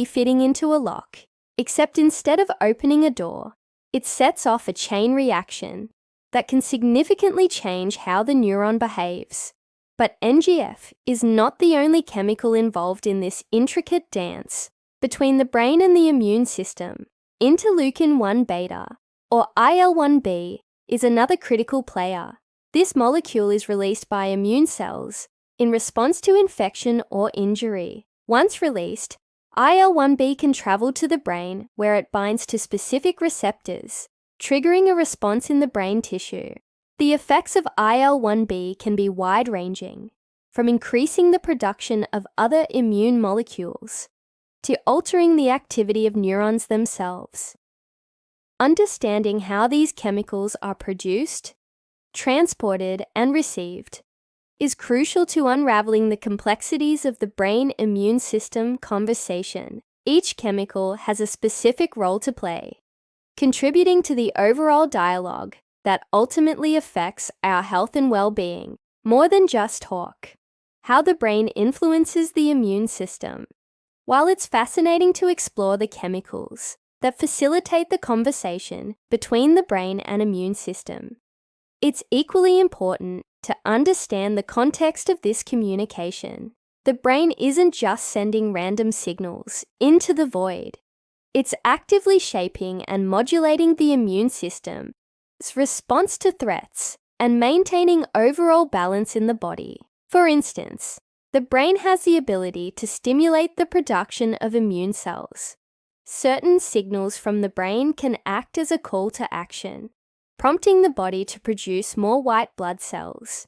fitting into a lock, except instead of opening a door, it sets off a chain reaction that can significantly change how the neuron behaves. But NGF is not the only chemical involved in this intricate dance between the brain and the immune system. Interleukin-1 beta, or IL-1B, is another critical player. This molecule is released by immune cells in response to infection or injury. Once released, IL-1B can travel to the brain where it binds to specific receptors, triggering a response in the brain tissue. The effects of IL-1B can be wide-ranging, from increasing the production of other immune molecules to altering the activity of neurons themselves. Understanding how these chemicals are produced, transported, and received is crucial to unraveling the complexities of the brain-immune system conversation. Each chemical has a specific role to play, contributing to the overall dialogue that ultimately affects our health and well-being. More than just talk. How the brain influences the immune system. While it's fascinating to explore the chemicals that facilitate the conversation between the brain and immune system, it's equally important to understand the context of this communication. The brain isn't just sending random signals into the void. It's actively shaping and modulating the immune system's response to threats and maintaining overall balance in the body. For instance, the brain has the ability to stimulate the production of immune cells. Certain signals from the brain can act as a call to action, prompting the body to produce more white blood cells,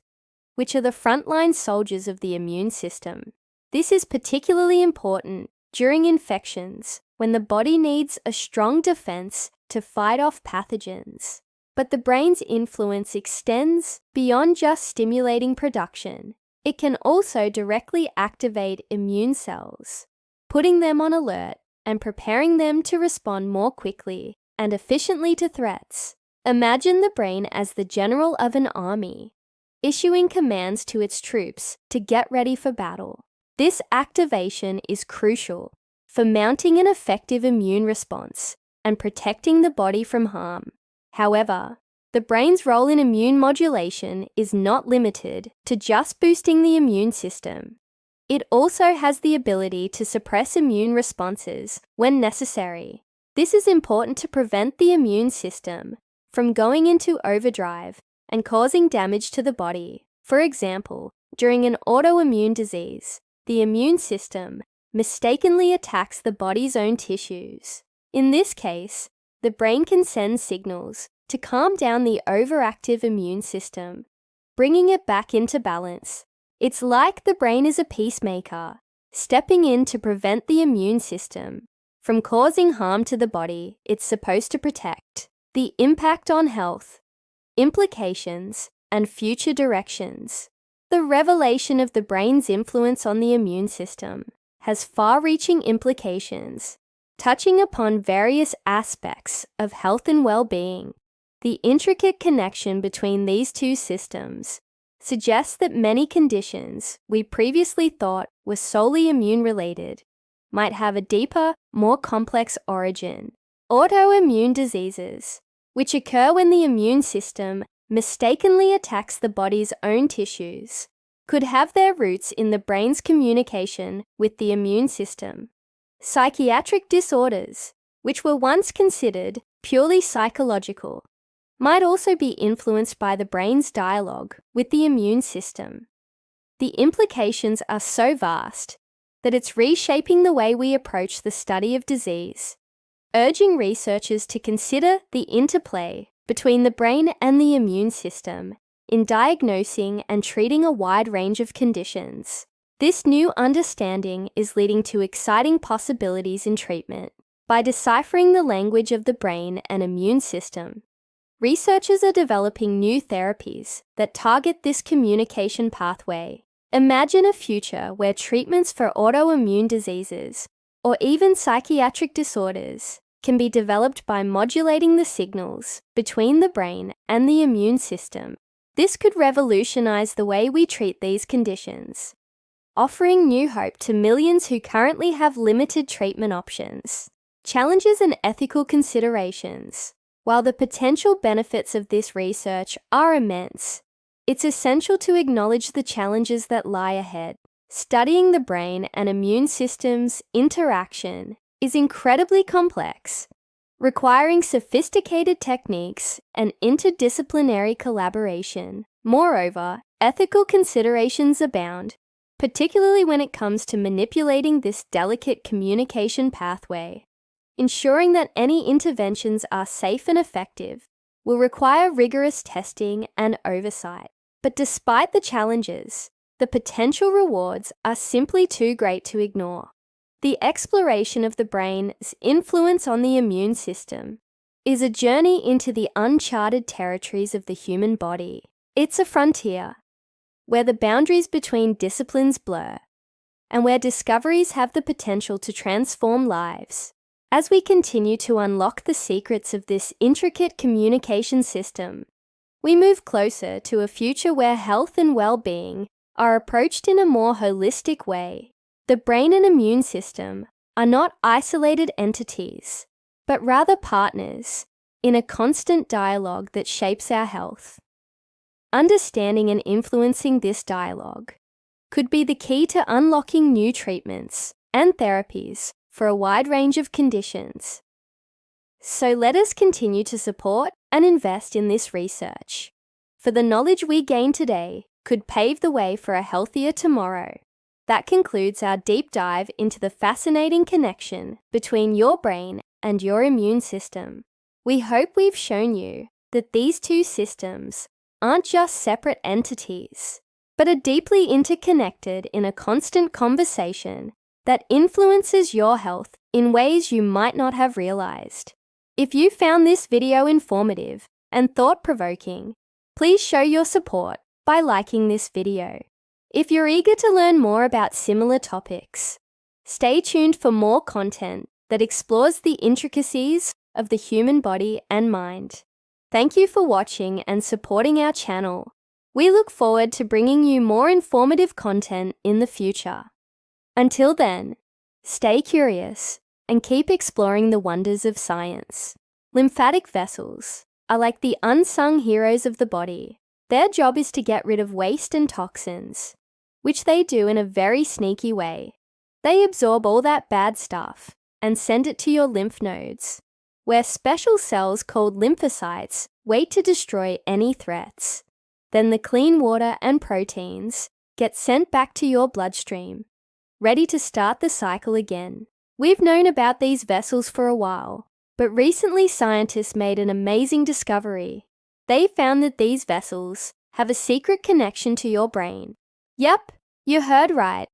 which are the frontline soldiers of the immune system. This is particularly important during infections, when the body needs a strong defense to fight off pathogens. But the brain's influence extends beyond just stimulating production. It can also directly activate immune cells, putting them on alert and preparing them to respond more quickly and efficiently to threats. Imagine the brain as the general of an army, issuing commands to its troops to get ready for battle. This activation is crucial for mounting an effective immune response and protecting the body from harm. However, the brain's role in immune modulation is not limited to just boosting the immune system. It also has the ability to suppress immune responses when necessary. This is important to prevent the immune system from going into overdrive and causing damage to the body. For example, during an autoimmune disease, the immune system mistakenly attacks the body's own tissues. In this case, the brain can send signals to calm down the overactive immune system, bringing it back into balance. It's like the brain is a peacemaker, stepping in to prevent the immune system from causing harm to the body it's supposed to protect. The impact on health, implications, and future directions. The revelation of the brain's influence on the immune system has far-reaching implications, touching upon various aspects of health and well-being. The intricate connection between these two systems suggests that many conditions we previously thought were solely immune-related might have a deeper, more complex origin. Autoimmune diseases, which occur when the immune system mistakenly attacks the body's own tissues, could have their roots in the brain's communication with the immune system. Psychiatric disorders, which were once considered purely psychological, might also be influenced by the brain's dialogue with the immune system. The implications are so vast that it's reshaping the way we approach the study of disease, urging researchers to consider the interplay between the brain and the immune system in diagnosing and treating a wide range of conditions. This new understanding is leading to exciting possibilities in treatment. By deciphering the language of the brain and immune system, researchers are developing new therapies that target this communication pathway. Imagine a future where treatments for autoimmune diseases or even psychiatric disorders can be developed by modulating the signals between the brain and the immune system. This could revolutionize the way we treat these conditions. offering new hope to millions who currently have limited treatment options. Challenges and ethical considerations. While the potential benefits of this research are immense, it's essential to acknowledge the challenges that lie ahead. Studying the brain and immune system's interaction is incredibly complex, requiring sophisticated techniques and interdisciplinary collaboration. Moreover, ethical considerations abound, particularly when it comes to manipulating this delicate communication pathway. Ensuring that any interventions are safe and effective will require rigorous testing and oversight. But despite the challenges, the potential rewards are simply too great to ignore. The exploration of the brain's influence on the immune system is a journey into the uncharted territories of the human body. It's a frontier where the boundaries between disciplines blur and where discoveries have the potential to transform lives. As we continue to unlock the secrets of this intricate communication system, we move closer to a future where health and well-being are approached in a more holistic way. The brain and immune system are not isolated entities, but rather partners in a constant dialogue that shapes our health. Understanding and influencing this dialogue could be the key to unlocking new treatments and therapies for a wide range of conditions. So let us continue to support and invest in this research, for the knowledge we gain today could pave the way for a healthier tomorrow. That concludes our deep dive into the fascinating connection between your brain and your immune system. We hope we've shown you that these two systems aren't just separate entities, but are deeply interconnected in a constant conversation that influences your health in ways you might not have realized. If you found this video informative and thought-provoking, please show your support by liking this video. If you're eager to learn more about similar topics, stay tuned for more content that explores the intricacies of the human body and mind. Thank you for watching and supporting our channel. We look forward to bringing you more informative content in the future. Until then, stay curious and keep exploring the wonders of science. Lymphatic vessels are like the unsung heroes of the body. Their job is to get rid of waste and toxins, which they do in a very sneaky way. They absorb all that bad stuff and send it to your lymph nodes, where special cells called lymphocytes wait to destroy any threats. Then the clean water and proteins get sent back to your bloodstream, ready to start the cycle again. We've known about these vessels for a while, but recently scientists made an amazing discovery. They found that these vessels have a secret connection to your brain. Yep, you heard right.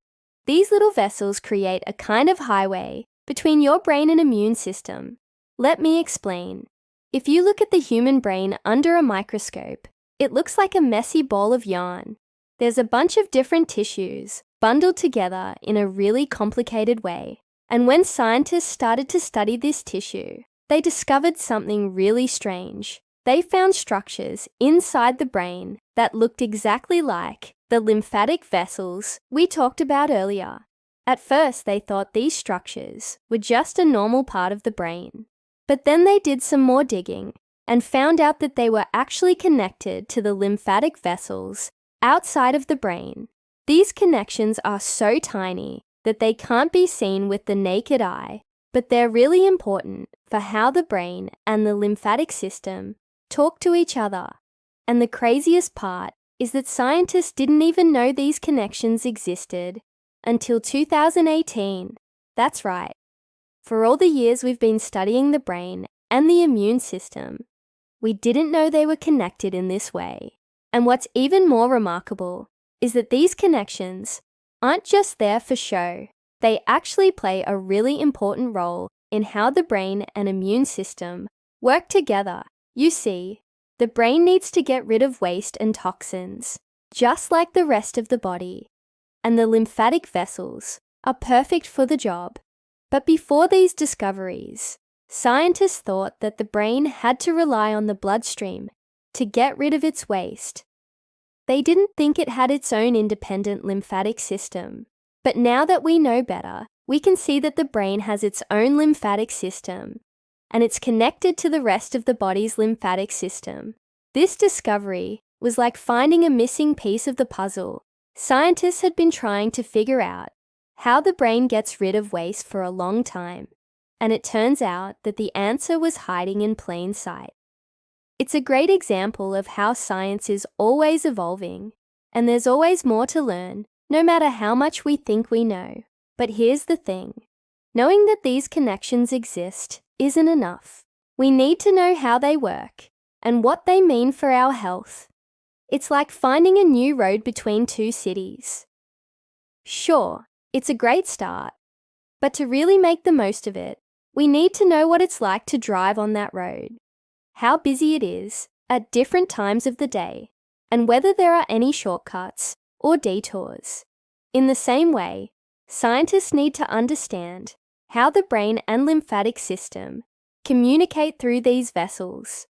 These little vessels create a kind of highway between your brain and immune system. Let me explain. If you look at the human brain under a microscope, it looks like a messy ball of yarn. There's a bunch of different tissues bundled together in a really complicated way. And when scientists started to study this tissue, they discovered something really strange. They found structures inside the brain that looked exactly like the lymphatic vessels we talked about earlier. At first, they thought these structures were just a normal part of the brain. But then they did some more digging and found out that they were actually connected to the lymphatic vessels outside of the brain. These connections are so tiny that they can't be seen with the naked eye, but they're really important for how the brain and the lymphatic system talk to each other. And the craziest part is that scientists didn't even know these connections existed until 2018. That's right. For all the years we've been studying the brain and the immune system, we didn't know they were connected in this way. And what's even more remarkable is that these connections aren't just there for show. They actually play a really important role in how the brain and immune system work together. You see, the brain needs to get rid of waste and toxins, just like the rest of the body, and the lymphatic vessels are perfect for the job. But before these discoveries, scientists thought that the brain had to rely on the bloodstream to get rid of its waste. They didn't think it had its own independent lymphatic system. But now that we know better, we can see that the brain has its own lymphatic system, and it's connected to the rest of the body's lymphatic system. This discovery was like finding a missing piece of the puzzle. Scientists had been trying to figure out how the brain gets rid of waste for a long time, and it turns out that the answer was hiding in plain sight. It's a great example of how science is always evolving, and there's always more to learn, no matter how much we think we know. But here's the thing. Knowing that these connections exist isn't enough. We need to know how they work and what they mean for our health. It's like finding a new road between two cities. Sure, it's a great start, but to really make the most of it, we need to know what it's like to drive on that road, how busy it is at different times of the day, and whether there are any shortcuts or detours. In the same way, scientists need to understand how the brain and lymphatic system communicate through these vessels.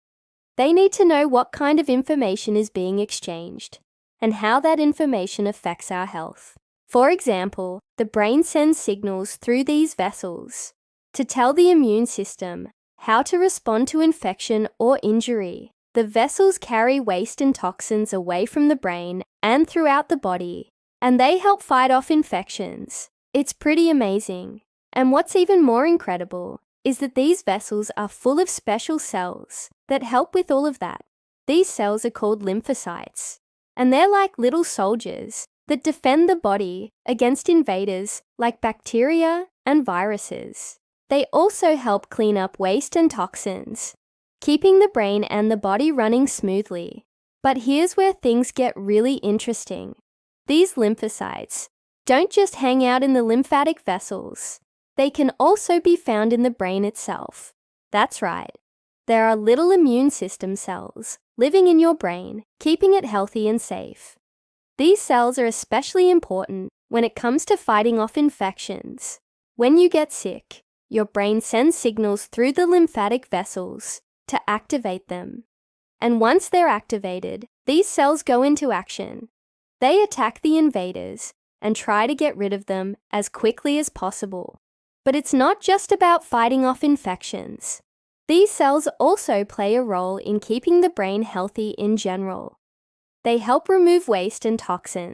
They need to know what kind of information is being exchanged and how that information affects our health. For example, the brain sends signals through these vessels to tell the immune system how to respond to infection or injury. The vessels carry waste and toxins away from the brain and throughout the body, and they help fight off infections. It's pretty amazing. And what's even more incredible is that these vessels are full of special cells that help with all of that. These cells are called lymphocytes, and they're like little soldiers that defend the body against invaders like bacteria and viruses. They also help clean up waste and toxins, keeping the brain and the body running smoothly. But here's where things get really interesting. These lymphocytes don't just hang out in the lymphatic vessels. They can also be found in the brain itself. That's right. There are little immune system cells living in your brain, keeping it healthy and safe. These cells are especially important when it comes to fighting off infections. When you get sick, your brain sends signals through the lymphatic vessels to activate them. And once they're activated, these cells go into action. They attack the invaders and try to get rid of them as quickly as possible. But it's not just about fighting off infections. These cells also play a role in keeping the brain healthy in general. They help remove waste and toxins.